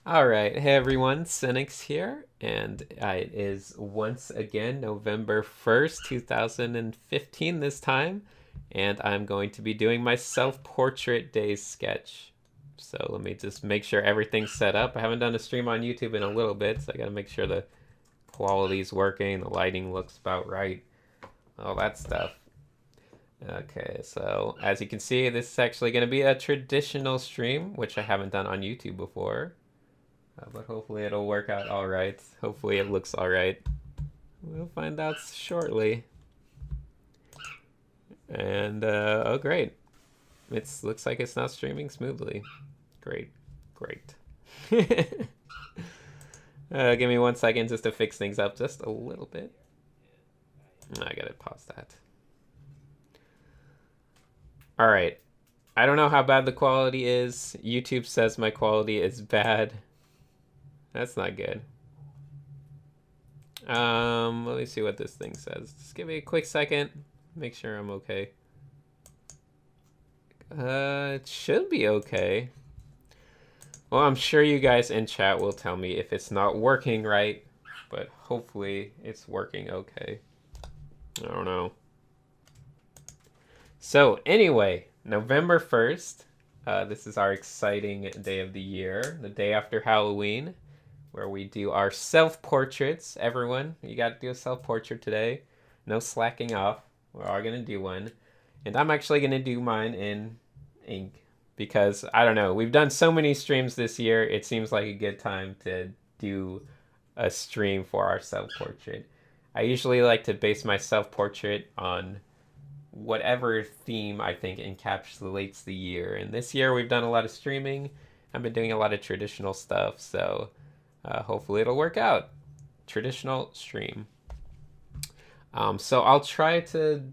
All right, hey everyone, Cynics here, and it is once again November 1st, 2015 this time, and I'm going to be doing my self-portrait days sketch. So let me just make sure everything's set up. I haven't done a stream on YouTube in a little bit, so I gotta make sure the quality's working, the lighting looks about right, all that stuff. Okay, so as you can see, this is actually going to be a traditional stream, which I haven't done on YouTube before. But hopefully it'll work out all right. Hopefully it looks all right. We'll find out shortly. And oh, great! It looks like it's not streaming smoothly. Great, great. Give me 1 second just to fix things up just a little bit. I gotta pause that. All right. I don't know how bad the quality is. YouTube says my quality is bad. That's not good. Let me see what this thing says. Just give me a quick second. Make sure I'm okay. It should be okay. Well, I'm sure you guys in chat will tell me if it's not working right, but hopefully it's working okay. I don't know. So anyway, November 1st, this is our exciting day of the year, the day after Halloween, where we do our self-portraits. Everyone, you got to do a self-portrait today. No slacking off. We're all going to do one. And I'm actually going to do mine in ink because, I don't know, we've done so many streams this year, it seems like a good time to do a stream for our self-portrait. I usually like to base my self-portrait on whatever theme I think encapsulates the year. And this year we've done a lot of streaming. I've been doing a lot of traditional stuff, so hopefully it'll work out. Traditional stream. So I'll try to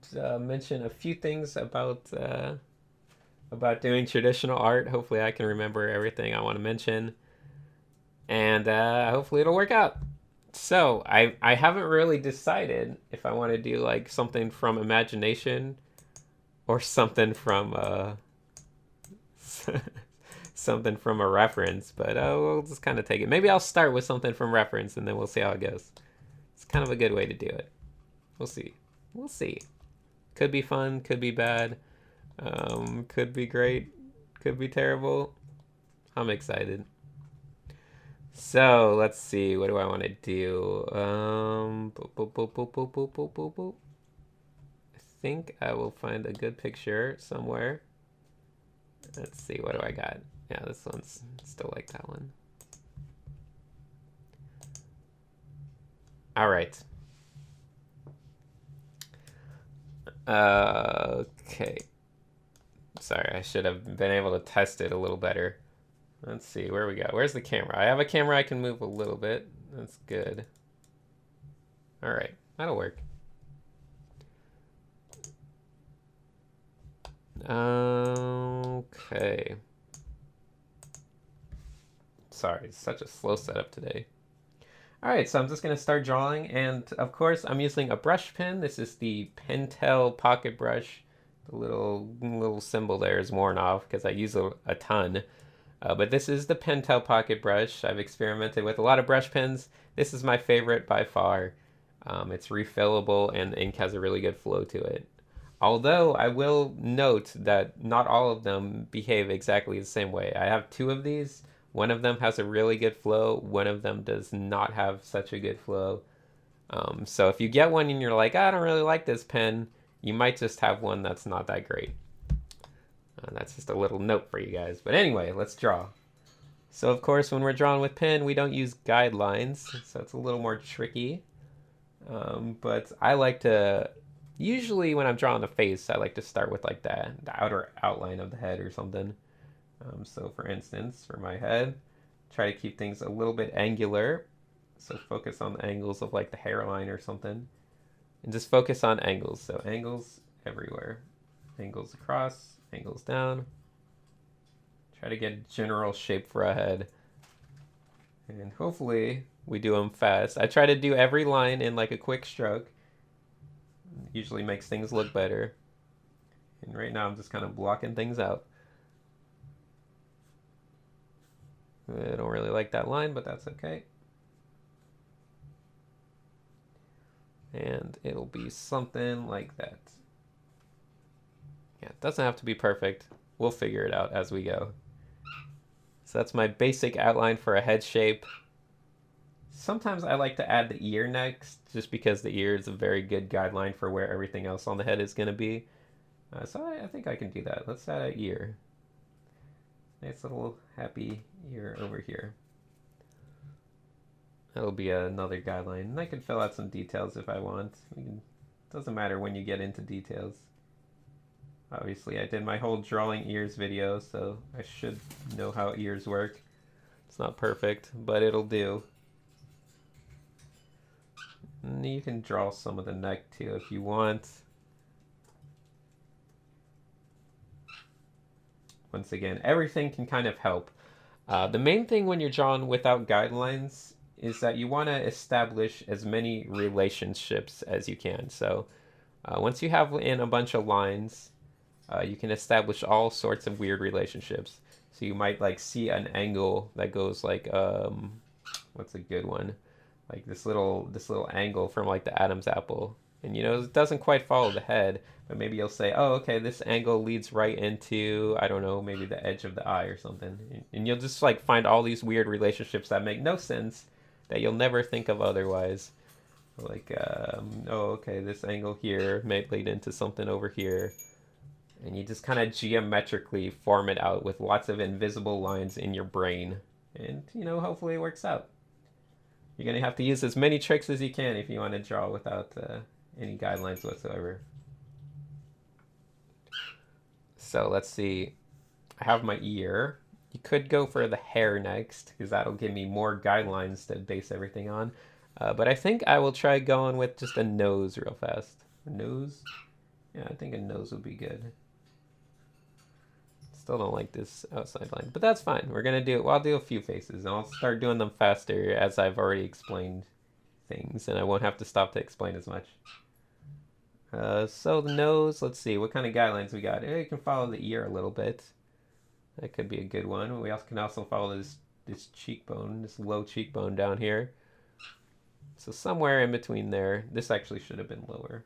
mention a few things about doing traditional art. Hopefully I can remember everything I want to mention, and hopefully it'll work out. So I haven't really decided if I want to do like something from imagination or something from something from a reference, but we'll just kind of take it. Maybe I'll start with something from reference and then we'll see how it goes. It's kind of a good way to do it. We'll see. We'll see. Could be fun, could be bad, could be great, could be terrible. I'm excited. So let's see. What do I want to do? I think I will find a good picture somewhere. Let's see. What do I got? Yeah, this one's still like that one. All right. Okay. Sorry, I should have been able to test it a little better. Let's see, where we go. Where's the camera? I have a camera I can move a little bit. That's good. All right, that'll work. Okay. Sorry, it's such a slow setup today. All right, so I'm just gonna start drawing, and of course I'm using a brush pen. This is the Pentel pocket brush. The little symbol there is worn off because I use a ton. But this is the Pentel pocket brush. I've experimented with a lot of brush pens. This is my favorite by far. It's refillable and the ink has a really good flow to it. Although I will note that not all of them behave exactly the same way. I have two of these. One of them has a really good flow. One of them does not have such a good flow. So if you get one and you're like, I don't really like this pen, you might just have one that's not that great. That's just a little note for you guys. But anyway, let's draw. So of course, when we're drawing with pen, we don't use guidelines, so it's a little more tricky. But I like to, usually when I'm drawing the face, I like to start with like the outer outline of the head or something. So for instance, for my head, try to keep things a little bit angular. So focus on the angles of like the hairline or something. And just focus on angles. So angles everywhere. Angles across, angles down. Try to get a general shape for a head. And hopefully we do them fast. I try to do every line in like a quick stroke. Usually makes things look better. And right now I'm just kind of blocking things out. I don't really like that line, but that's okay. And it'll be something like that. Yeah, it doesn't have to be perfect. We'll figure it out as we go. So that's my basic outline for a head shape. Sometimes I like to add the ear next, just because the ear is a very good guideline for where everything else on the head is going to be. So I think I can do that. Let's add an ear. Nice little happy ear over here. That'll be another guideline. And I can fill out some details if I want. Doesn't matter when you get into details. Obviously, I did my whole drawing ears video, so I should know how ears work. It's not perfect, but it'll do. And you can draw some of the neck too if you want. Once again, everything can kind of help. The main thing when you're drawing without guidelines is that you want to establish as many relationships as you can. So once you have in a bunch of lines, you can establish all sorts of weird relationships. So you might like see an angle that goes like what's a good one? Like this little angle from like the Adam's apple. And you know, it doesn't quite follow the head, but maybe you'll say, oh, okay, this angle leads right into, I don't know, maybe the edge of the eye or something. And you'll just like find all these weird relationships that make no sense, that you'll never think of otherwise. Like, oh, okay, this angle here may lead into something over here. And you just kind of geometrically form it out with lots of invisible lines in your brain. And, you know, hopefully it works out. You're going to have to use as many tricks as you can if you want to draw without any guidelines whatsoever. So let's see. I have my ear. You could go for the hair next, because that'll give me more guidelines to base everything on. But I think I will try going with just a nose real fast. A nose? Yeah, I think a nose would be good. Still don't like this outside line, but that's fine. We're gonna do it. Well, I'll do a few faces, and I'll start doing them faster as I've already explained things, and I won't have to stop to explain as much. So the nose, let's see, what kind of guidelines we got? You can follow the ear a little bit. That could be a good one. We can also follow this cheekbone, this low cheekbone down here. So somewhere in between there. This actually should have been lower.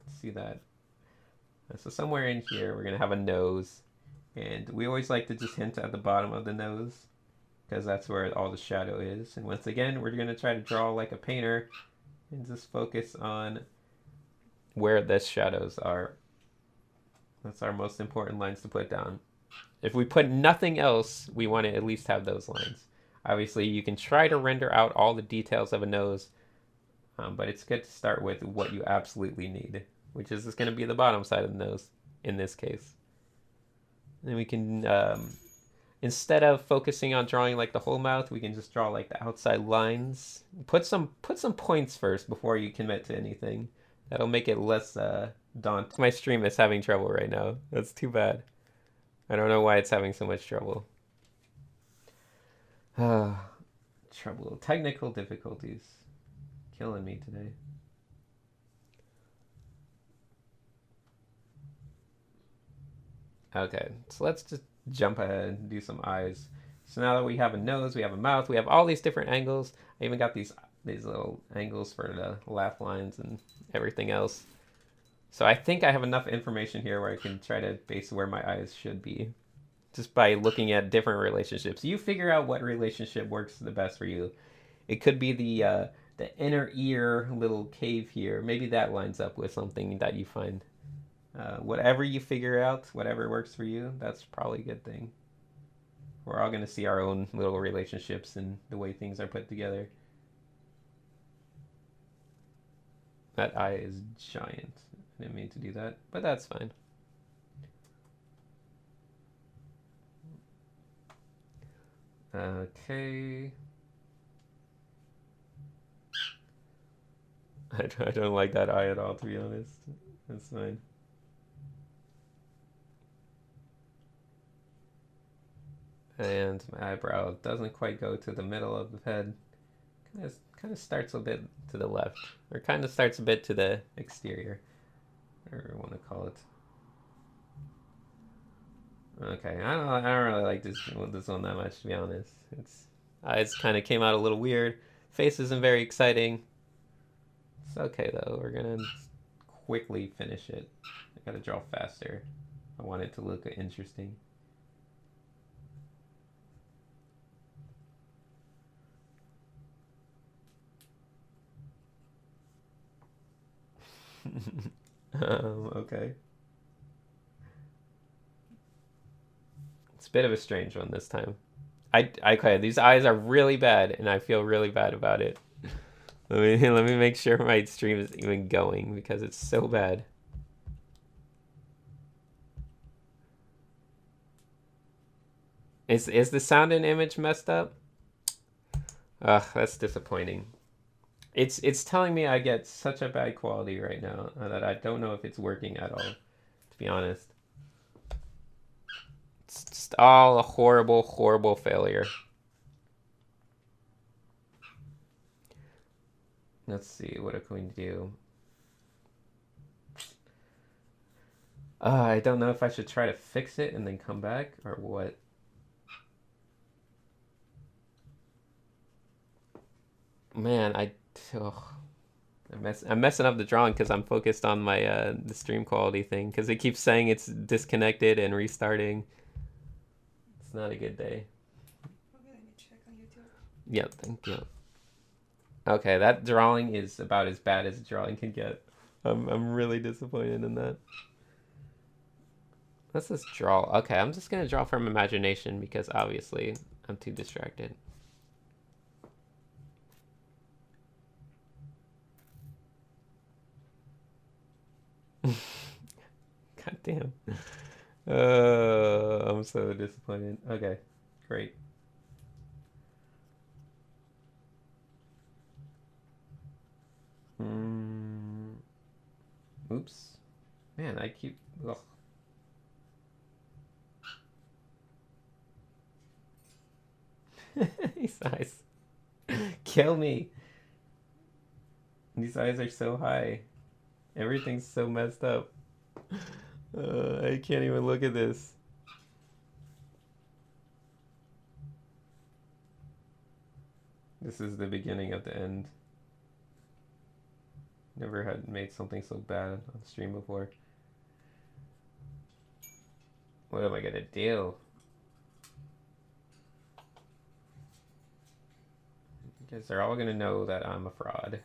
Let's see that. So somewhere in here, we're gonna have a nose. And we always like to just hint at the bottom of the nose, because that's where all the shadow is. And once again, we're going to try to draw like a painter and just focus on where the shadows are. That's our most important lines to put down. If we put nothing else, we want to at least have those lines. Obviously, you can try to render out all the details of a nose, but it's good to start with what you absolutely need, which is just going to be the bottom side of the nose in this case. Then we can, instead of focusing on drawing like the whole mouth, we can just draw like the outside lines. Put some points first before you commit to anything. That'll make it less daunting. My stream is having trouble right now. That's too bad. I don't know why it's having so much trouble. Trouble. Technical difficulties. Killing me today. Okay, so let's just jump ahead and do some eyes. So now that we have a nose, we have a mouth, we have all these different angles. I even got these little angles for the laugh lines and everything else. So I think I have enough information here where I can try to base where my eyes should be, just by looking at different relationships. You figure out what relationship works the best for you. It could be the inner ear little cave here. Maybe that lines up with something that you find. Whatever you figure out, whatever works for you, that's probably a good thing. We're all going to see our own little relationships and the way things are put together. That eye is giant. I didn't mean to do that, but that's fine. Okay. I don't like that eye at all, to be honest. That's fine. And my eyebrow doesn't quite go to the middle of the head. Kind of starts a bit to the left, or kind of starts a bit to the exterior, whatever you want to call it. Okay, I don't really like this one that much, to be honest. Its eyes kind of came out a little weird. Face isn't very exciting. It's okay though. We're gonna quickly finish it. I gotta draw faster. I want it to look interesting. Okay. It's a bit of a strange one this time. Okay, these eyes are really bad, and I feel really bad about it. Let me make sure my stream is even going because it's so bad. Is the sound and image messed up? Ugh, that's disappointing. It's telling me I get such a bad quality right now that I don't know if it's working at all, to be honest. It's just all a horrible, horrible failure. Let's see, what are we going to do? I don't know if I should try to fix it and then come back or what. Man, I'm messing up the drawing because I'm focused on my the stream quality thing because it keeps saying it's disconnected and restarting. It's not a good day. Okay, let me check on YouTube. Yeah, thank you. Okay, that drawing is about as bad as a drawing can get. I'm really disappointed in that. Let's just draw. Okay, I'm just gonna draw from imagination because obviously I'm too distracted. God damn. I'm so disappointed. Okay, great. Oops. Man, I keep. Ugh. These eyes. Kill me. These eyes are so high. Everything's so messed up. I can't even look at this. This is the beginning of the end. Never had made something so bad on stream before. What am I gonna do? Because they're all gonna know that I'm a fraud.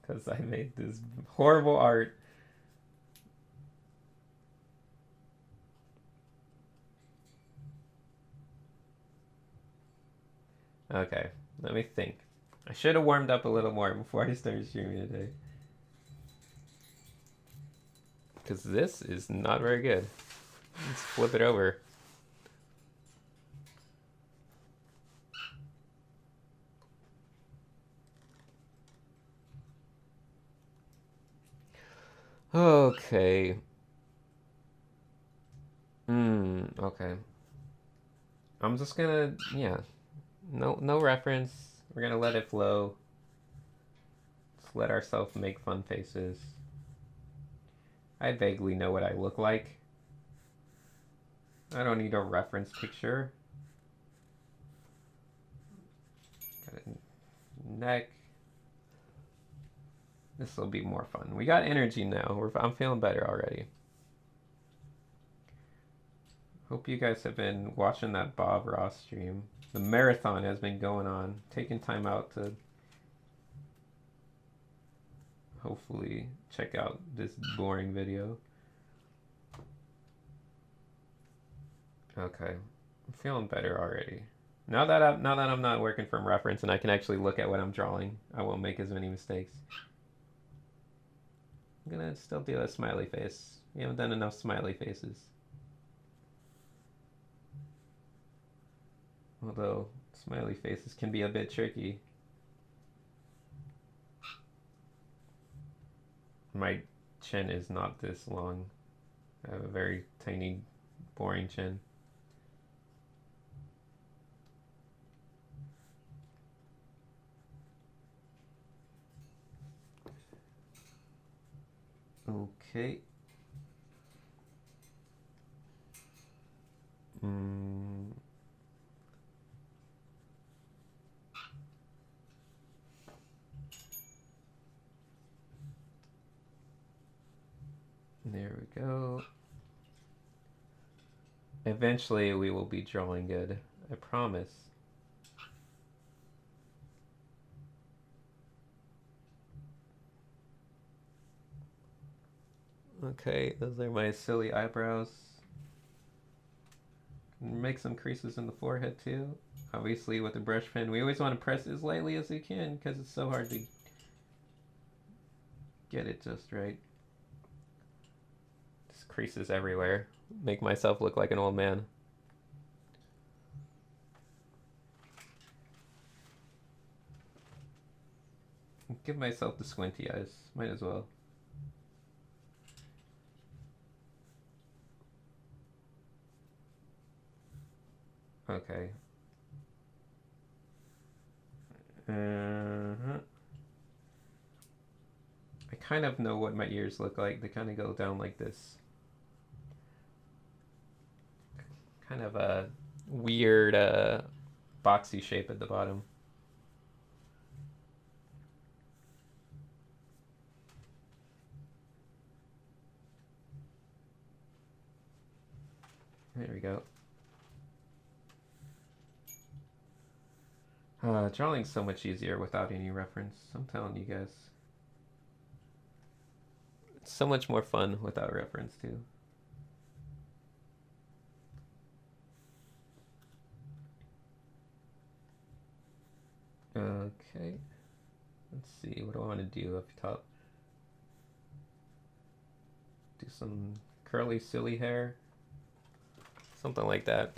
Because I made this horrible art. Okay, let me think. I should have warmed up a little more before I started streaming today. Because this is not very good. Let's flip it over. Okay. Okay. I'm just gonna, yeah. No reference. We're gonna let it flow. Just let ourselves make fun faces. I vaguely know what I look like. I don't need a reference picture. Got a neck. This will be more fun. We got energy now. I'm feeling better already. Hope you guys have been watching that Bob Ross stream. The marathon has been going on. Taking time out to hopefully check out this boring video. Okay, I'm feeling better already. Now that I'm not working from reference and I can actually look at what I'm drawing, I won't make as many mistakes. I'm gonna still do a smiley face. We haven't done enough smiley faces. Although smiley faces can be a bit tricky. My chin is not this long. I have a very tiny, boring chin. Okay. Mm. There we go. Eventually we will be drawing good. I promise. Okay, those are my silly eyebrows. Make some creases in the forehead too. Obviously with the brush pen, we always want to press as lightly as we can because it's so hard to get it just right. Just creases everywhere. Make myself look like an old man. Give myself the squinty eyes. Might as well. Okay. I kind of know what my ears look like. They kind of go down like this. Kind of a weird boxy shape at the bottom. There we go. Drawing's so much easier without any reference. I'm telling you guys. It's so much more fun without reference too. Okay. Let's see, what do I want to do up top? Do some curly, silly hair. Something like that.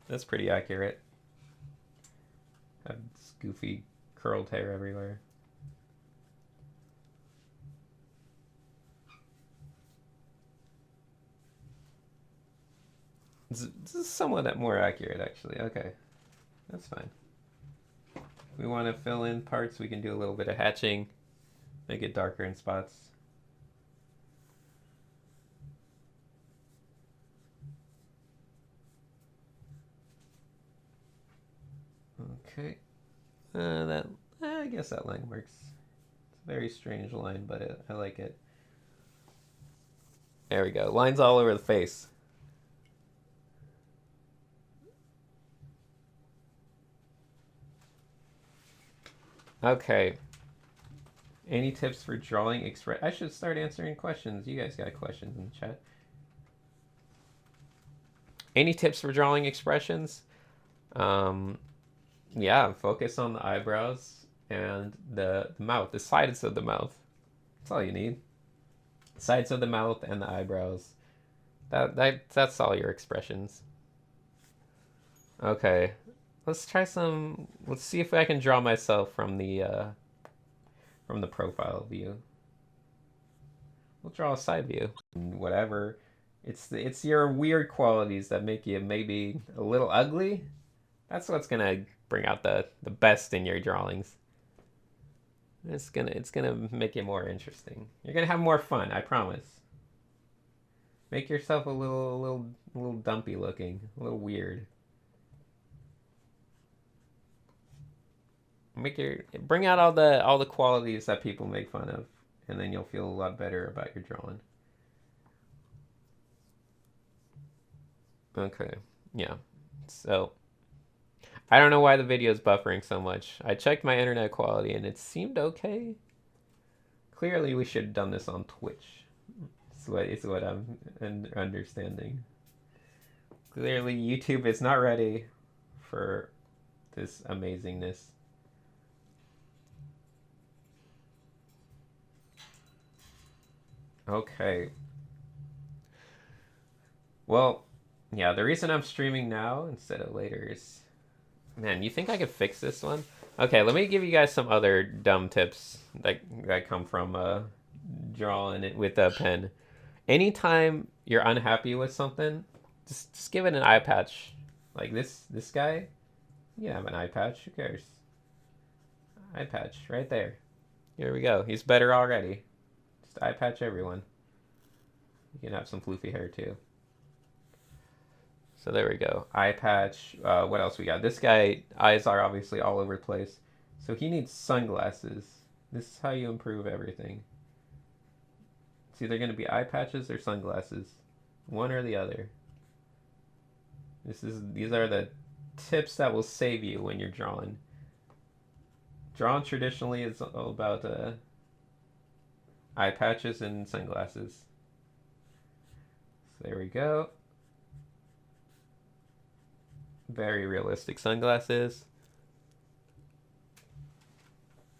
That's pretty accurate. Have goofy, curled hair everywhere. This is somewhat more accurate, actually. Okay, that's fine. If we want to fill in parts, we can do a little bit of hatching. Make it darker in spots. Okay. I guess that line works. It's a very strange line, but I like it. There we go. Lines all over the face. Okay. Any tips for drawing express? I should start answering questions. You guys got questions in the chat. Any tips for drawing expressions? Yeah, focus on the eyebrows and the mouth, the sides of the mouth. That's all you need. Sides of the mouth and the eyebrows. That's all your expressions. Okay, let's try some. Let's see if I can draw myself from the profile view. We'll draw a side view. Whatever. It's your weird qualities that make you maybe a little ugly. That's what's gonna bring out the best in your drawings. It's gonna make it more interesting. You're gonna have more fun, I promise. Make yourself a little dumpy looking, a little weird. Bring out all the qualities that people make fun of, and then you'll feel a lot better about your drawing. Okay, yeah. So I don't know why the video is buffering so much. I checked my internet quality and it seemed okay. Clearly, we should have done this on Twitch. It's what I'm understanding. Clearly, YouTube is not ready for this amazingness. Okay. Well, yeah, the reason I'm streaming now instead of later is... Man, you think I could fix this one? Okay, let me give you guys some other dumb tips that come from drawing it with a pen. Anytime you're unhappy with something, just give it an eye patch. Like this guy, you have an eye patch. Who cares? Eye patch right there. Here we go. He's better already. Just eye patch everyone. You can have some floofy hair too. So there we go. Eye patch. What else we got? This guy, eyes are obviously all over the place. So he needs sunglasses. This is how you improve everything. It's either going to be eye patches or sunglasses. One or the other. These are the tips that will save you when you're drawing. Drawing traditionally is all about eye patches and sunglasses. So there we go. Very realistic sunglasses.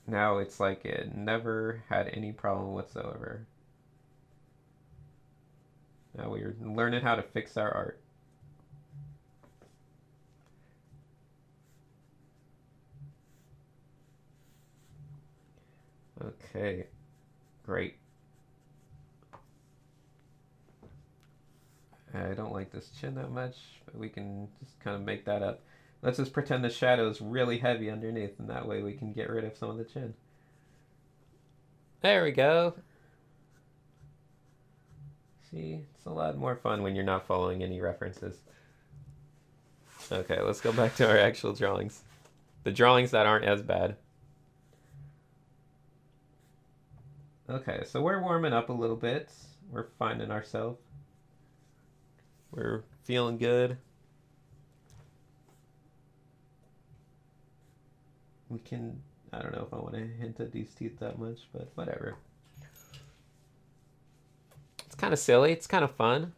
Now it's like it never had any problem whatsoever. Now we're learning how to fix our art. Okay, great. I don't like this chin that much, but we can just kind of make that up. Let's just pretend the shadow is really heavy underneath, and that way we can get rid of some of the chin. There we go. See, it's a lot more fun when you're not following any references. Okay, let's go back to our actual drawings. The drawings that aren't as bad. Okay, so we're warming up a little bit. We're finding ourselves. We're feeling good. We can, I don't know if I want to hint at these teeth that much, but whatever. It's kind of silly. It's kind of fun.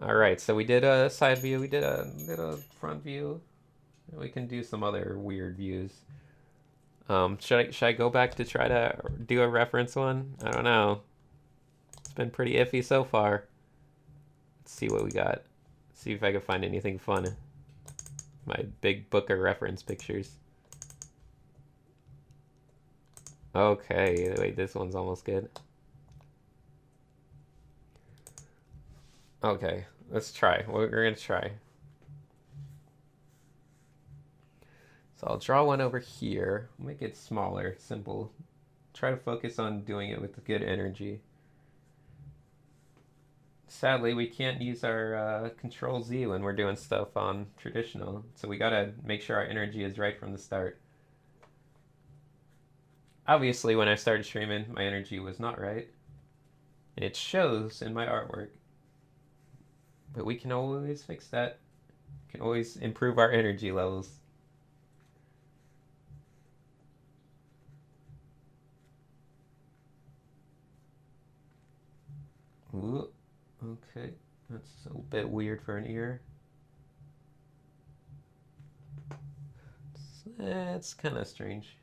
All right, so we did a side view. We did a front view. We can do some other weird views. Should I go back to try to do a reference one? I don't know. It's been pretty iffy so far. Let's see what we got. See if I can find anything fun. My big book of reference pictures. Okay, wait, this one's almost good. Okay, let's try. We're gonna try. So I'll draw one over here. Make it smaller, simple. Try to focus on doing it with good energy. Sadly, we can't use our Control Z when we're doing stuff on traditional, so we gotta make sure our energy is right from the start. Obviously, when I started streaming, my energy was not right, and it shows in my artwork. But we can always fix that. We can always improve our energy levels. Ooh, okay, that's a bit weird for an ear. It's kind of strange.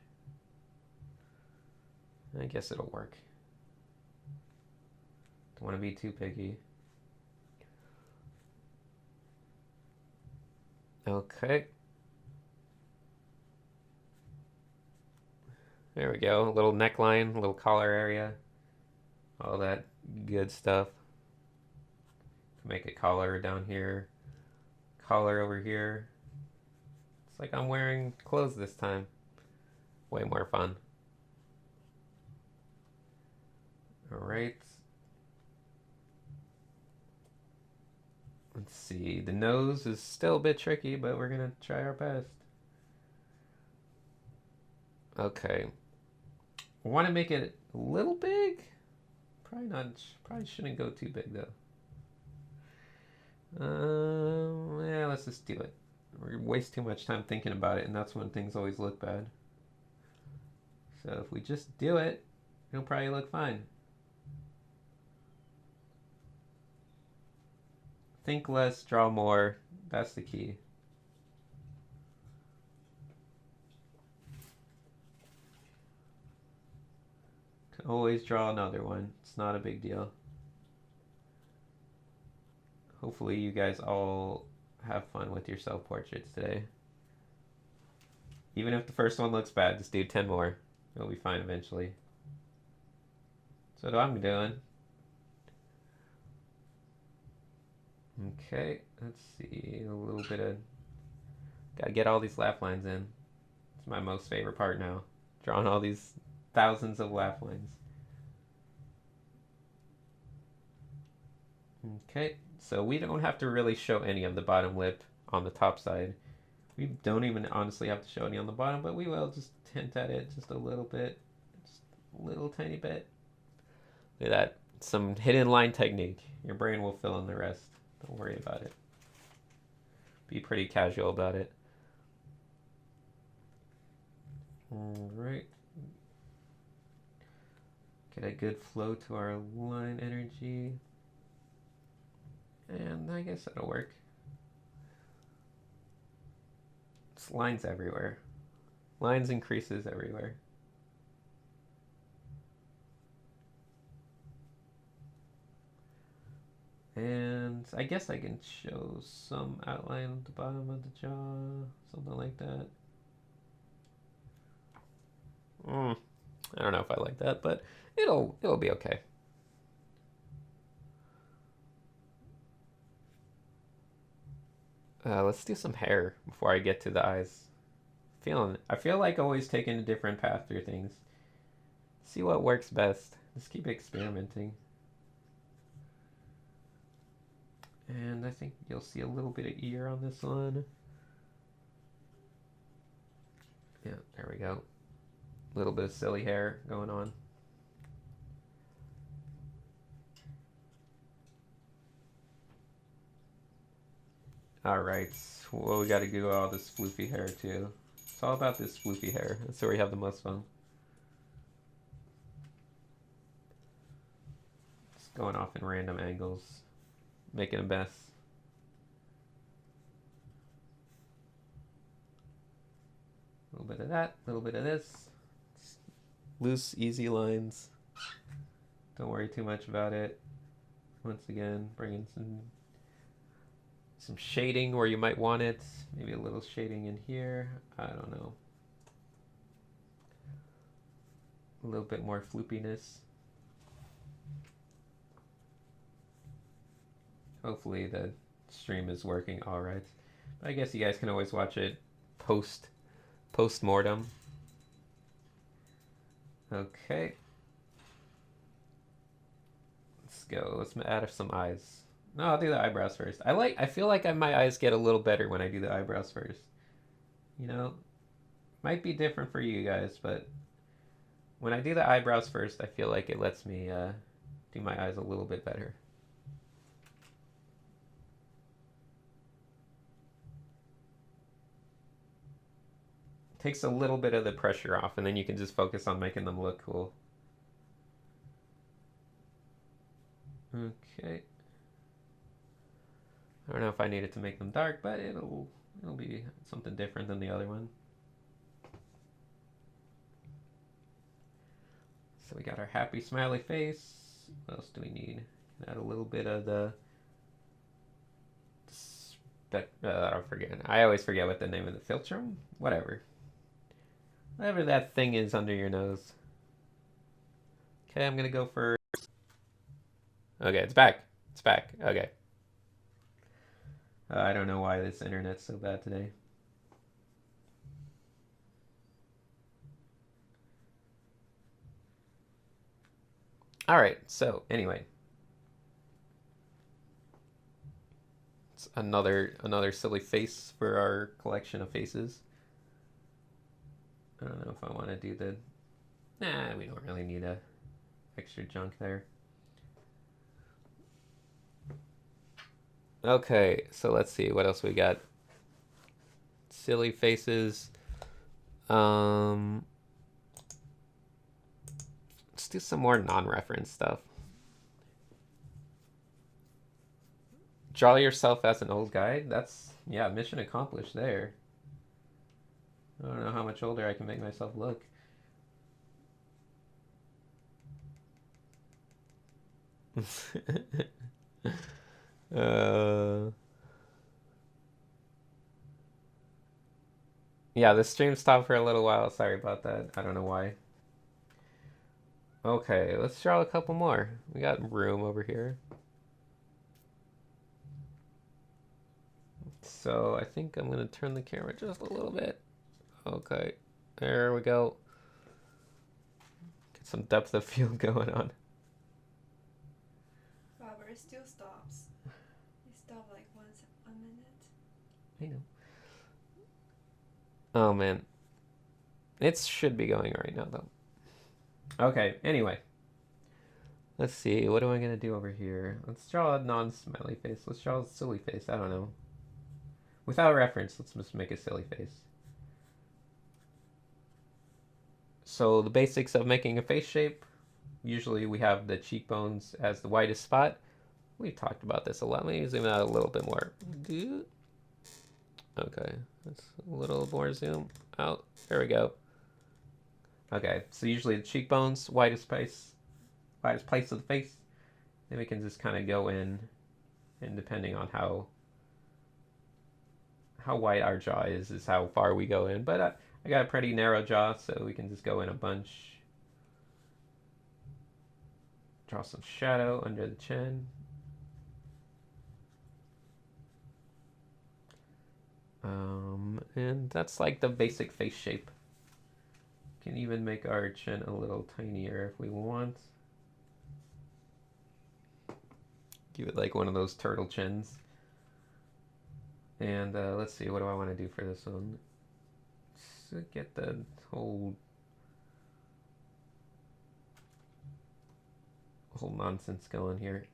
I guess it'll work. Don't want to be too picky. Okay. There we go. A little neckline, a little collar area. All that good stuff. Make a collar down here. Collar over here. It's like I'm wearing clothes this time. Way more fun. Alright. Let's see. The nose is still a bit tricky, but we're going to try our best. Okay. I want to make it a little big. Probably not. Probably shouldn't go too big though. Yeah, let's just do it. We waste too much time thinking about it, and that's when things always look bad. So if we just do it, it'll probably look fine. Think less, draw more. That's the key. Can always draw another one. It's not a big deal. Hopefully you guys all have fun with your self-portraits today. Even if the first one looks bad, just do 10 more. It'll be fine eventually. So what I'm doing. Okay, let's see. A little bit of... Gotta get all these laugh lines in. It's my most favorite part now. Drawing all these thousands of laugh lines. Okay, so we don't have to really show any of the bottom lip on the top side. We don't even honestly have to show any on the bottom, but we will just hint at it just a little bit. Just a little tiny bit. Look at that. Some hidden line technique. Your brain will fill in the rest. Don't worry about it. Be pretty casual about it. All right. Get a good flow to our line energy. And I guess that'll work. It's lines everywhere. Lines and creases everywhere. And I guess I can show some outline at the bottom of the jaw, something like that. I don't know if I like that, but it'll be okay. Let's do some hair before I get to the eyes. I feel like always taking a different path through things. See what works best. Just keep experimenting. And I think you'll see a little bit of ear on this one. Yeah, there we go. A little bit of silly hair going on. Alright, well, we gotta do all this floofy hair too. It's all about this floofy hair. That's where we have the most fun. Just going off in random angles, making a mess. A little bit of that, a little bit of this. Just loose, easy lines. Don't worry too much about it. Once again, bringing some shading where you might want it. Maybe a little shading in here. I don't know. A little bit more floopiness. Hopefully the stream is working all right. But I guess you guys can always watch it post-mortem. Okay. Let's go. Let's add some eyes. No, I'll do the eyebrows first. I feel like my eyes get a little better when I do the eyebrows first. You know, might be different for you guys, but when I do the eyebrows first, I feel like it lets me do my eyes a little bit better. Takes a little bit of the pressure off, and then you can just focus on making them look cool. Okay. I don't know if I needed to make them dark, but it'll be something different than the other one. So we got our happy smiley face. What else do we need? Add a little bit of the I forget. I always forget what the name of the filter. Whatever that thing is under your nose. Okay, I'm gonna go for. Okay, it's back. It's back. Okay. I don't know why this internet's so bad today. All right. So anyway, it's another silly face for our collection of faces. I don't know if I want to do the. Nah, we don't really need a extra junk there. Okay, so let's see what else we got. Silly faces. Let's do some more non-reference stuff. Draw yourself as an old guy. That's, yeah, mission accomplished there. I don't know how much older I can make myself look. Yeah, the stream stopped for a little while. Sorry about that. I don't know why. Okay, let's draw a couple more. We got room over here. So I think I'm going to turn the camera just a little bit. Okay, there we go. Get some depth of field going on. Wow, but it still stops. a minute. I know. Oh man, it should be going right now though. Okay. Anyway, let's see. What am I gonna do over here? Let's draw a non-smiley face. Let's draw a silly face. I don't know. Without reference, let's just make a silly face. So the basics of making a face shape. Usually we have the cheekbones as the whitest spot. We've talked about this a lot. Let me zoom out a little bit more. Okay, that's a little more zoom out. There we go. Okay, so usually the cheekbones, whitest place of the face. Then we can just kind of go in, and depending on how white our jaw is how far we go in. But I got a pretty narrow jaw, so we can just go in a bunch. Draw some shadow under the chin. And that's like the basic face shape. Can even make our chin a little tinier if we want. Give it like one of those turtle chins. And let's see, what do I want to do for this one? So get the whole nonsense going here.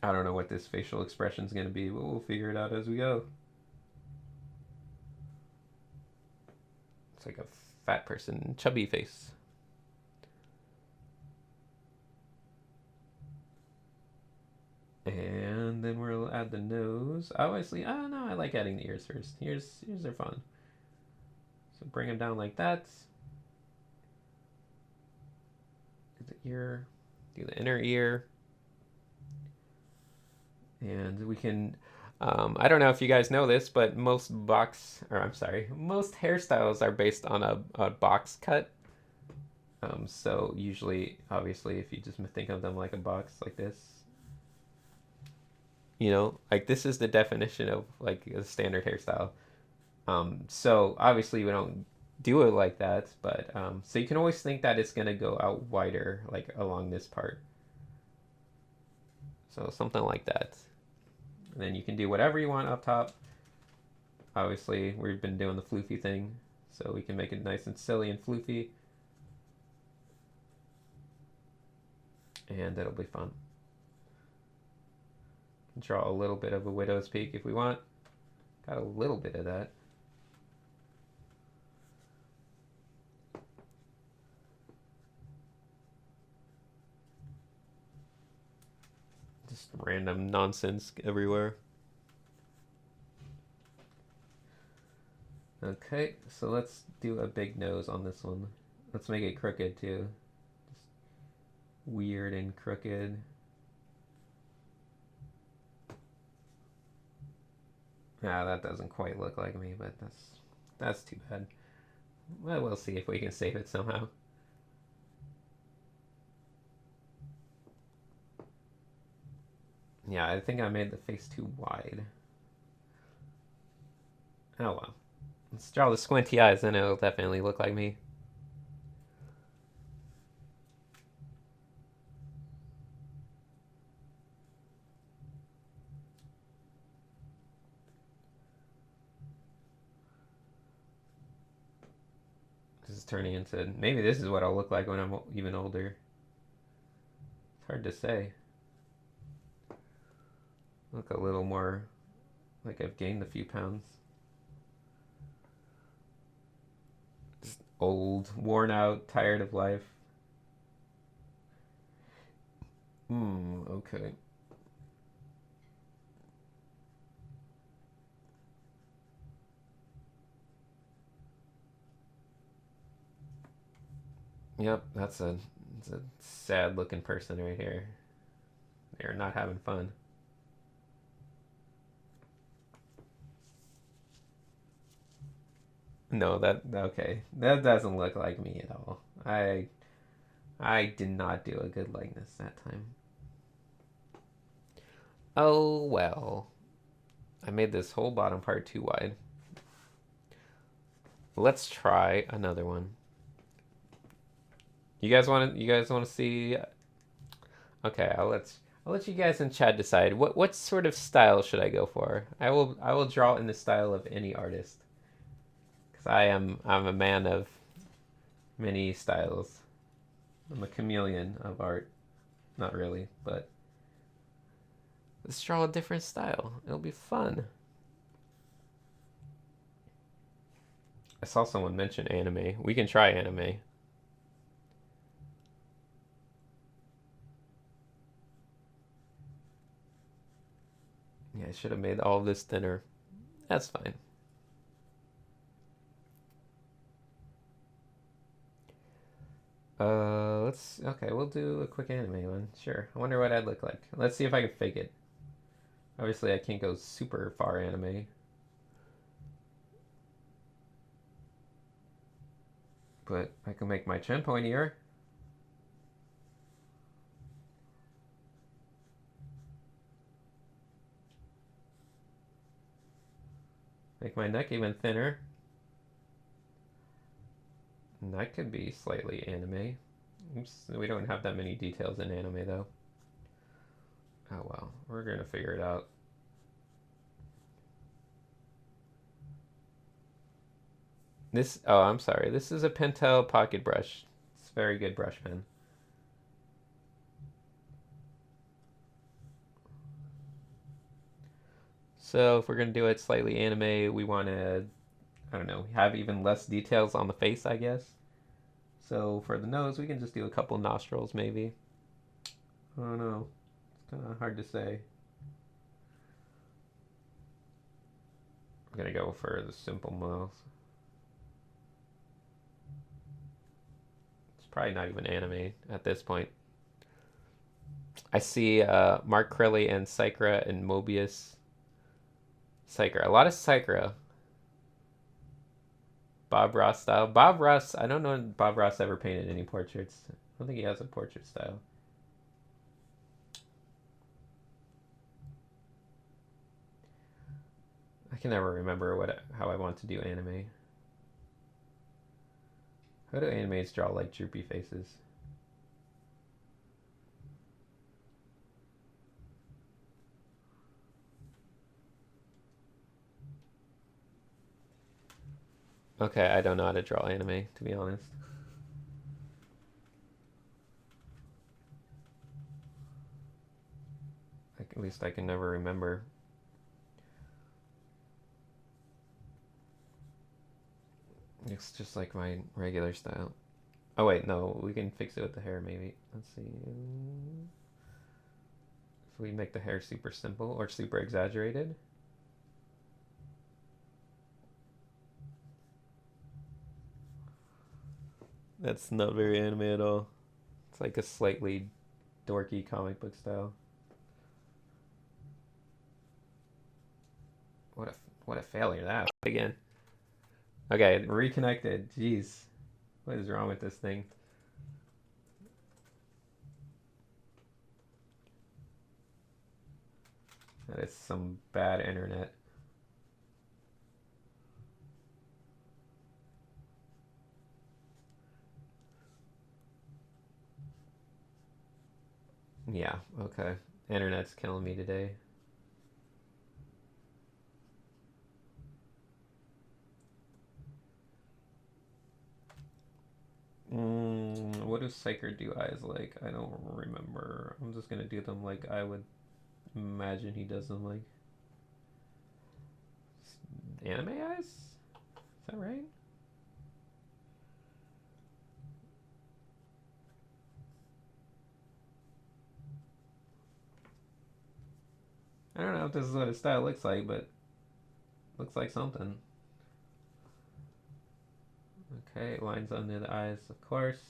I don't know what this facial expression is going to be, but we'll figure it out as we go. It's like a fat person, chubby face. And then we'll add the nose. Obviously, oh no, I like adding the ears first. Ears are fun. So bring them down like that. Do the ear, do the inner ear. And we can, I don't know if you guys know this, but most hairstyles are based on a box cut. So usually, obviously, if you just think of them like a box like this, like this is the definition of like a standard hairstyle. So obviously we don't do it like that, but so you can always think that it's gonna go out wider, like along this part. So something like that. And then you can do whatever you want up top. Obviously, we've been doing the floofy thing, so we can make it nice and silly and floofy. And it'll be fun. Draw a little bit of a widow's peak if we want. Got a little bit of that. Just random nonsense everywhere. Okay, so let's do a big nose on this one. Let's make it crooked too. Just weird and crooked. Ah, that doesn't quite look like me, but that's too bad. Well, we'll see if we can save it somehow. Yeah, I think I made the face too wide. Oh well. Let's draw the squinty eyes, then it'll definitely look like me. This is turning into, maybe this is what I'll look like when I'm even older. It's hard to say. Look a little more like I've gained a few pounds. Just old, worn out, tired of life. Okay. Yep, that's a sad looking person right here. They're not having fun. No, that okay. That doesn't look like me at all. I did not do a good likeness that time. Oh well. I made this whole bottom part too wide. Let's try another one. You guys want to see? Okay, I'll let you guys in chat decide. What sort of style should I go for? I will draw in the style of any artist because I'm a man of many styles. I'm a chameleon of art. Not really, but let's draw a different style. It'll be fun. I saw someone mention anime. We can try anime. Yeah, I should have made all of this thinner. That's fine. Let's okay. We'll do a quick anime one. Sure. I wonder what I'd look like. Let's see if I can fake it. Obviously, I can't go super far anime, but I can make my chin pointier. Make my neck even thinner. And that could be slightly anime. Oops, we don't have that many details in anime though. Oh well, we're gonna figure it out. This, oh, I'm sorry. This is a Pentel pocket brush. It's a very good brush pen. So if we're gonna do it slightly anime, we want to, I don't know, have even less details on the face, I guess. So for the nose, we can just do a couple nostrils, maybe. I don't know. It's kind of hard to say. I'm gonna go for the simple mouth. It's probably not even anime at this point. I see Mark Crilley and Psychra and Mobius. Psychra, a lot of Psychra. Bob Ross style. Bob Ross, I don't know if Bob Ross ever painted any portraits. I don't think he has a portrait style. I can never remember how I want to do anime. How do animes draw like droopy faces? Okay, I don't know how to draw anime, to be honest. Like, at least I can never remember. It's just like my regular style. Oh wait, no, we can fix it with the hair maybe. Let's see. If we make the hair super simple or super exaggerated. That's not very anime at all. It's like a slightly dorky comic book style. What a what a failure that again. Okay, reconnected. Jeez, what is wrong with this thing? That is some bad internet. Yeah, okay. Internet's killing me today. What do Psyker do eyes like? I don't remember. I'm just gonna do them like I would imagine he does them like. Anime eyes? Is that right? I don't know if this is what his style looks like, but looks like something. Okay, lines under the eyes, of course.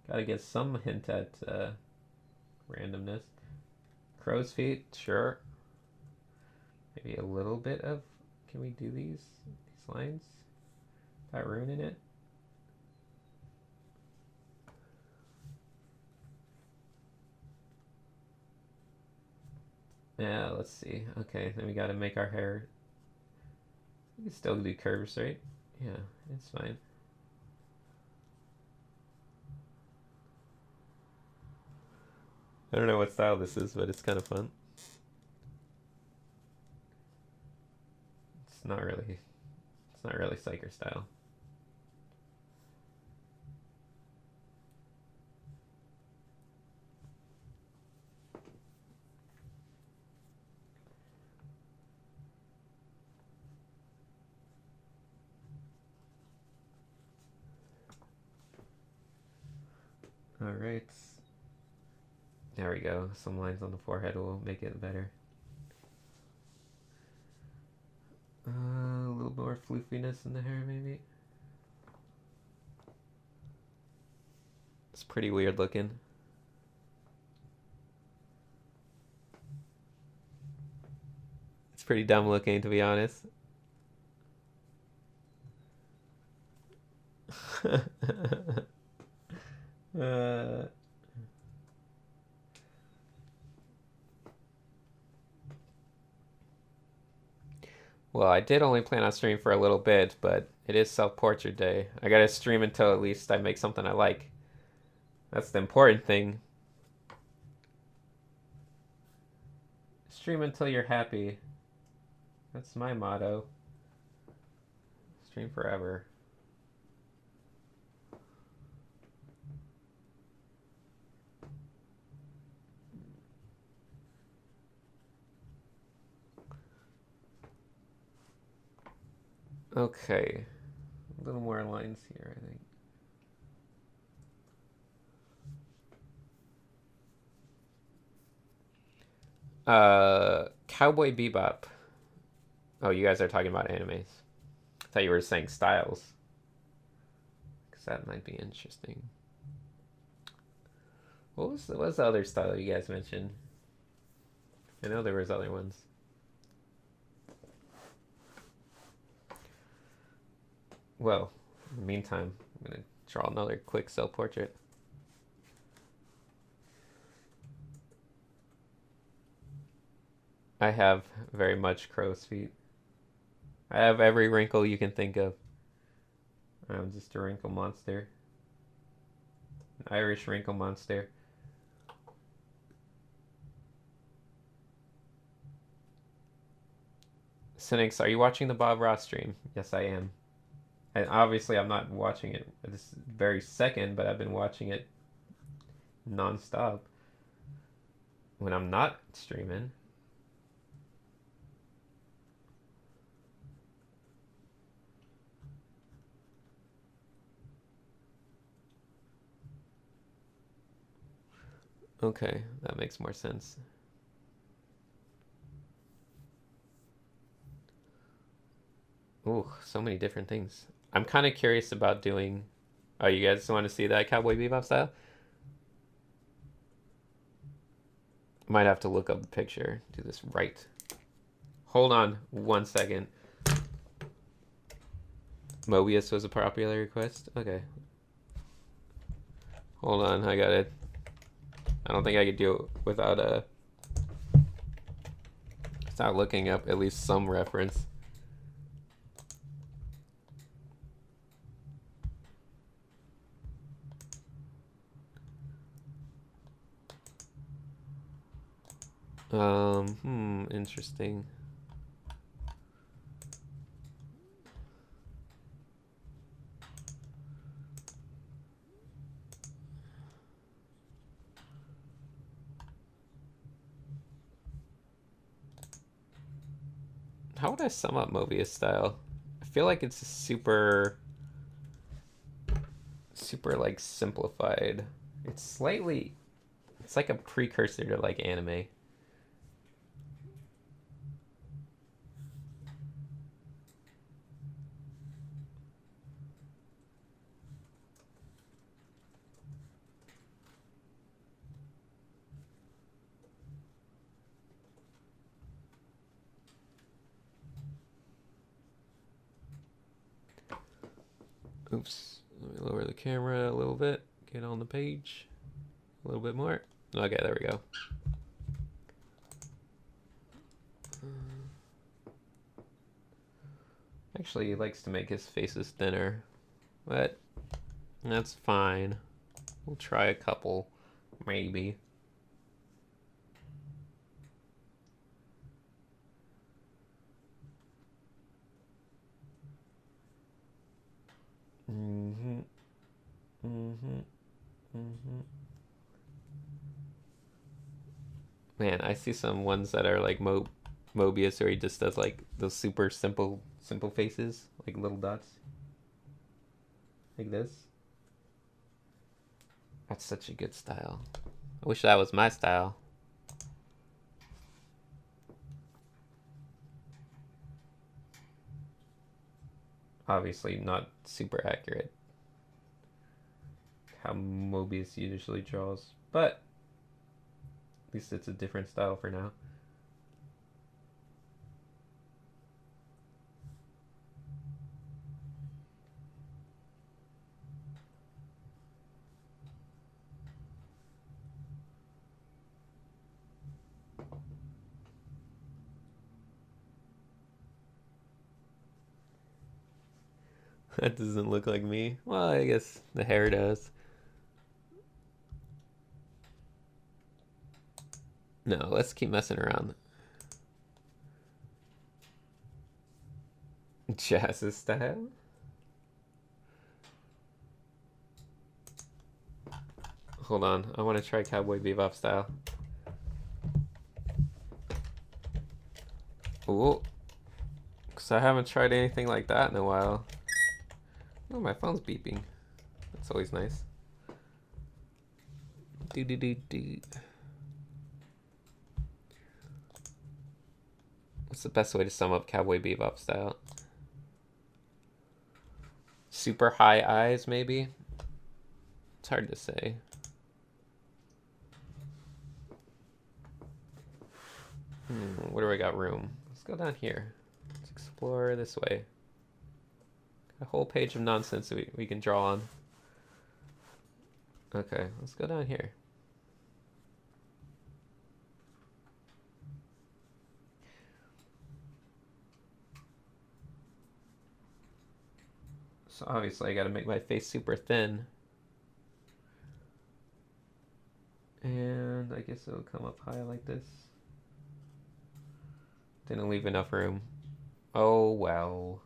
Gotta get some hint at randomness. Crow's feet, sure. Maybe a little bit of. Can we do these lines? That ruining it? Yeah, let's see. Okay, then we gotta make our hair. We can still do curves, right? Yeah, it's fine. I don't know what style this is, but it's kind of fun. It's not really Psyker style. All right. There we go. Some lines on the forehead will make it better. A little more floofiness in the hair, maybe. It's pretty weird looking. It's pretty dumb looking, to be honest. uh... Well, I did only plan on streaming for a little bit, but it is self-portrait day. I gotta stream until at least I make something I like. That's the important thing. Stream until you're happy. That's my motto. Stream forever. Okay. A little more lines here, I think. Cowboy Bebop. Oh, you guys are talking about animes. I thought you were saying styles. Because that might be interesting. What was the other style you guys mentioned? I know there was other ones. Well, in the meantime, I'm going to draw another quick self-portrait. I have very much crow's feet. I have every wrinkle you can think of. I'm just a wrinkle monster. An Irish wrinkle monster. Cynics, are you watching the Bob Ross stream? Yes, I am. And obviously, I'm not watching it this very second, but I've been watching it nonstop when I'm not streaming. Okay, that makes more sense. Ooh, so many different things. I'm kind of curious about doing. Oh, you guys want to see that Cowboy Bebop style? Might have to look up the picture. Do this right. Hold on 1 second. Mobius was a popular request? Okay. Hold on, I got it. I don't think I could do it without without looking up at least some reference. Interesting. How would I sum up Mobius style? I feel like it's super like simplified. It's like a precursor to like anime. Oops. Let me lower the camera a little bit. Get on the page. A little bit more. Okay, there we go. Actually, he likes to make his faces thinner. But that's fine. We'll try a couple. Maybe. Mm-hmm. Mm-hmm. Mm-hmm. Man, I see some ones that are like Mobius, where he just does like those super simple faces, like little dots, like this. That's such a good style. I wish that was my style. Obviously, not super accurate how Mobius usually draws, but at least it's a different style for now. That doesn't look like me. Well, I guess the hair does. No, let's keep messing around. Jazz's style? Hold on, I want to try Cowboy Bebop style. Ooh, because I haven't tried anything like that in a while. Oh, my phone's beeping. That's always nice. Do do do do. What's the best way to sum up Cowboy Bebop style? Super high eyes, maybe? It's hard to say. Where do I got room? Let's go down here. Let's explore this way. A whole page of nonsense we can draw on. Okay, let's go down here. So obviously I gotta make my face super thin. And I guess it'll come up high like this. Didn't leave enough room. Oh well.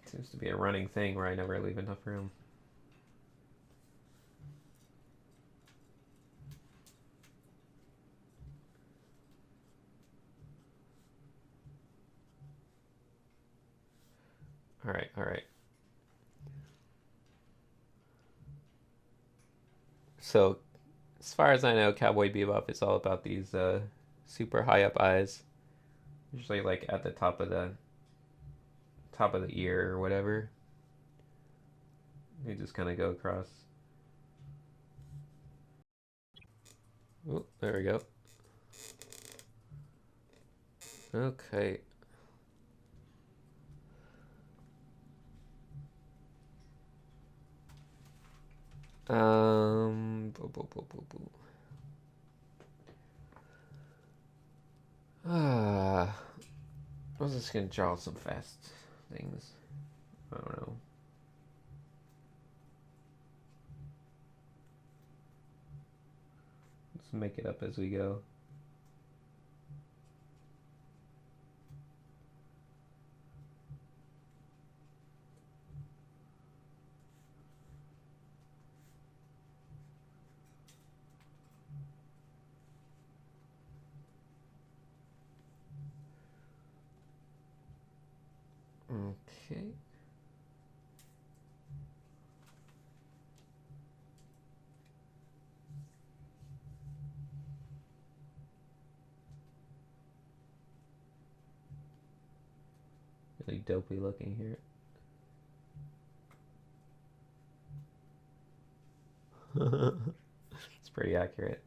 Seems to be a running thing where I never leave enough room. Alright, alright. So, as far as I know, Cowboy Bebop is all about these super high up eyes. Usually like at the top of the ear or whatever. They just kind of go across. Oh, there we go. Okay. Boo. I was just gonna draw some fast things. I don't know. Let's make it up as we go. Okay. Really dopey looking here. It's pretty accurate.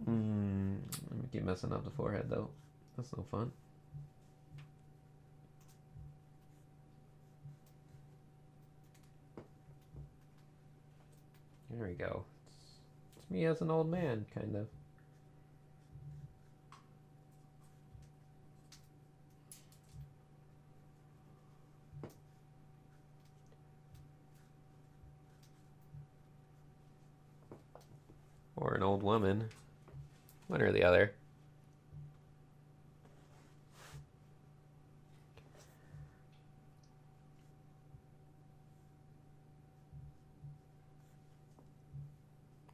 Let me keep messing up the forehead though. That's no fun. There we go. It's me as an old man, kind of. Or an old woman. One or the other.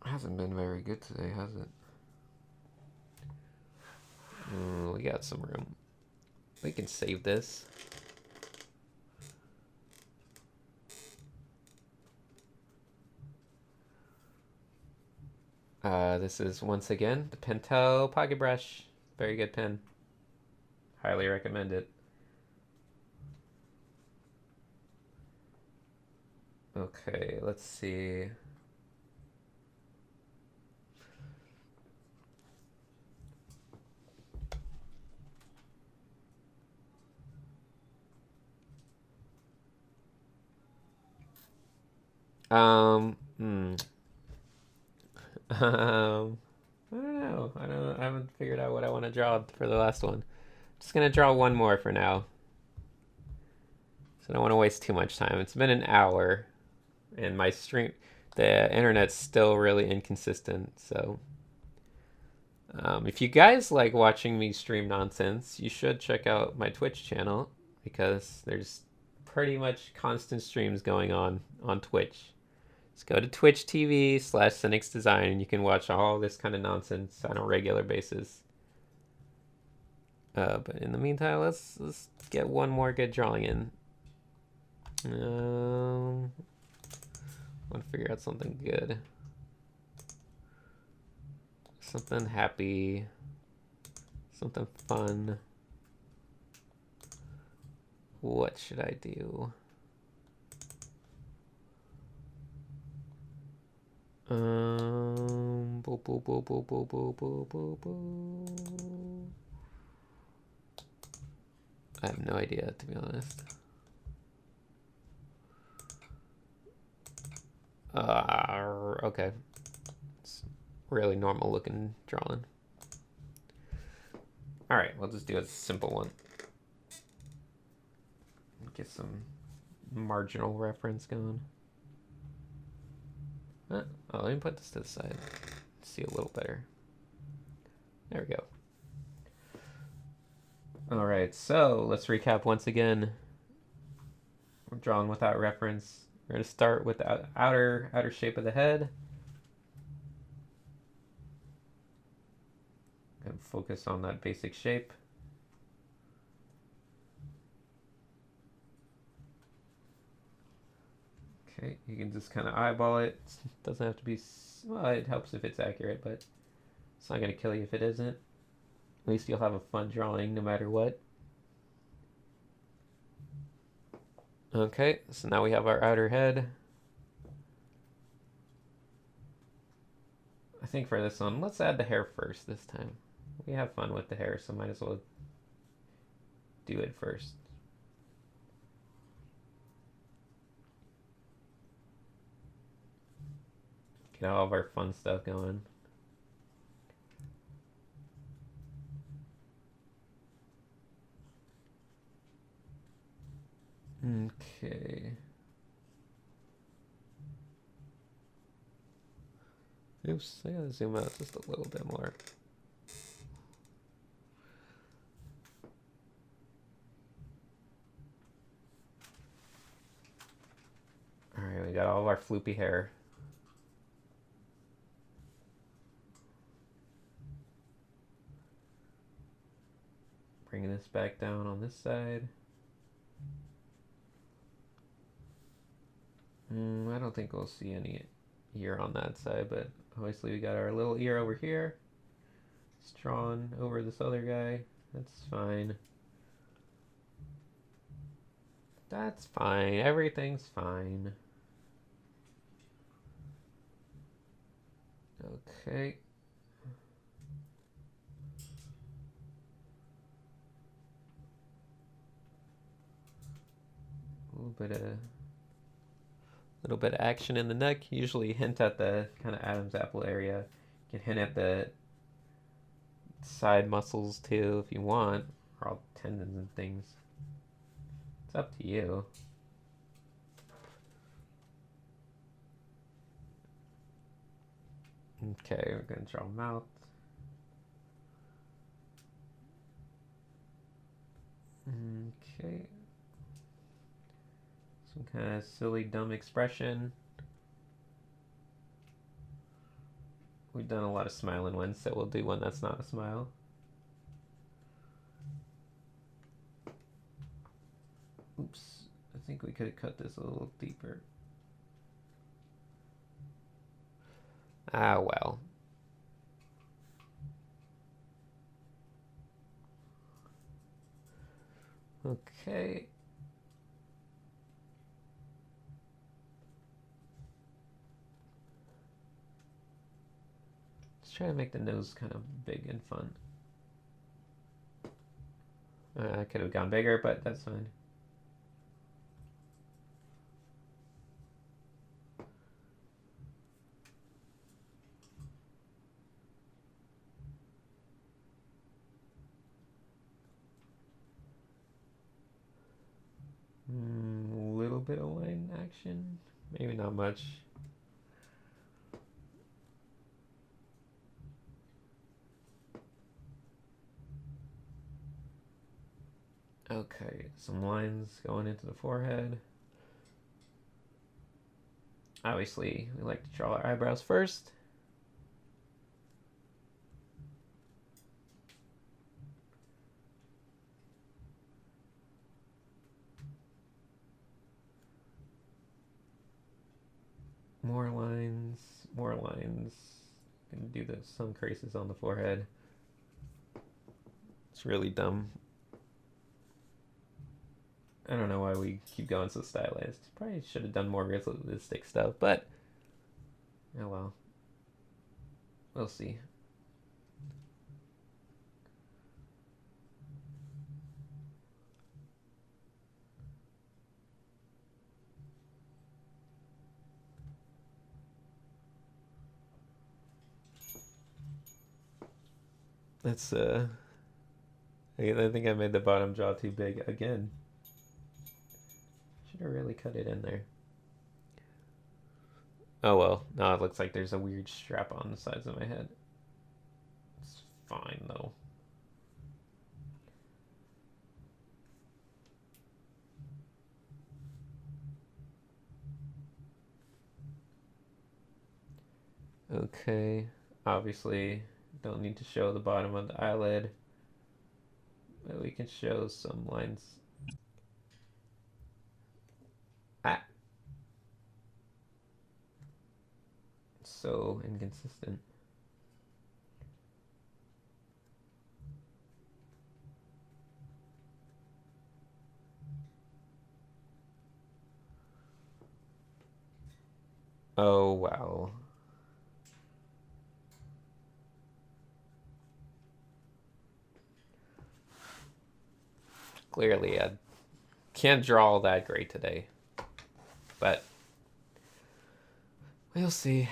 Hasn't been very good today, has it? We got some room. We can save this. This is once again the Pentel Pocket Brush. Very good pen. Highly recommend it. Okay, let's see. Um, hmm. I don't know. I haven't figured out what I want to draw for the last one. Just gonna draw one more for now. So I don't want to waste too much time. It's been an hour, and my stream, the internet's still really inconsistent. So, if you guys like watching me stream nonsense, you should check out my Twitch channel because there's pretty much constant streams going on Twitch. Just go to Twitch TV/Cynics Design and you can watch all this kind of nonsense on a regular basis. But in the meantime, let's get one more good drawing in. I want to figure out something good. Something happy. Something fun. What should I do? Boo, boo, boo, boo, boo, boo, boo, boo, boo. I have no idea, to be honest. Okay. It's really normal looking drawing. Alright, we'll just do a simple one. Get some marginal reference going. Oh, let me put this to the side. See a little better. There we go. Alright, so let's recap once again. We're drawing without reference. We're going to start with the outer shape of the head. And focus on that basic shape. Okay, you can just kind of eyeball it. It doesn't have to be, well, it helps if it's accurate, but it's not going to kill you if it isn't. At least you'll have a fun drawing no matter what. Okay, so now we have our outer head. I think for this one, let's add the hair first this time. We have fun with the hair, so might as well do it first. Get all of our fun stuff going. Okay. Oops, I gotta zoom out just a little bit more. Alright, we got all of our floopy hair. Bringing this back down on this side. I don't think we'll see any ear on that side, but obviously we got our little ear over here. It's drawn over this other guy. That's fine. That's fine. Everything's fine. Okay. A little bit of little bit of action in the neck. Usually hint at the kind of Adam's apple area. You can hint at the side muscles too if you want, or all tendons and things. It's up to you. Okay, we're gonna draw mouth. Okay. Some kind of silly, dumb expression. We've done a lot of smiling ones, so we'll do one that's not a smile. Oops, I think we could have cut this a little deeper. Ah, well. Okay. Let's try to make the nose kind of big and fun. I could have gone bigger, but that's fine. A little bit of line action, maybe not much. Okay, some lines going into the forehead. Obviously, we like to draw our eyebrows first. More lines, more lines. Gonna do some creases on the forehead. It's really dumb. I don't know why we keep going so stylized. Probably should have done more realistic stuff, but oh well. We'll see. That's I think I made the bottom jaw too big again. Should have really cut it in there. Oh well, now it looks like there's a weird strap on the sides of my head. It's fine though. Okay, obviously don't need to show the bottom of the eyelid, but we can show some lines. Ah, so inconsistent. Oh wow. Clearly, I can't draw all that great today, but we'll see.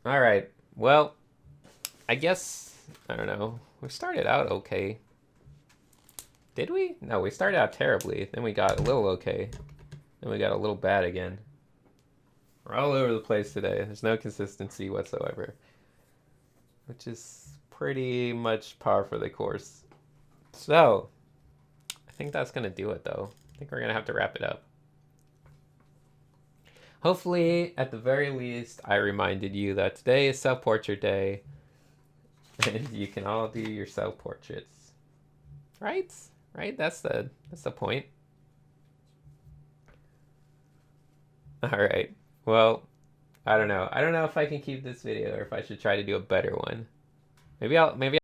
All right. Well, I guess I don't know. We started out okay. Did we? No, we started out terribly. Then we got a little okay. Then we got a little bad again. We're all over the place today. There's no consistency whatsoever, which is pretty much par for the course. So, I think that's going to do it, though. I think we're going to have to wrap it up. Hopefully, at the very least, I reminded you that today is self-portrait day, and you can all do your self-portraits. Right? Right? That's the point. All right. Well, I don't know. I don't know if I can keep this video or if I should try to do a better one. Maybe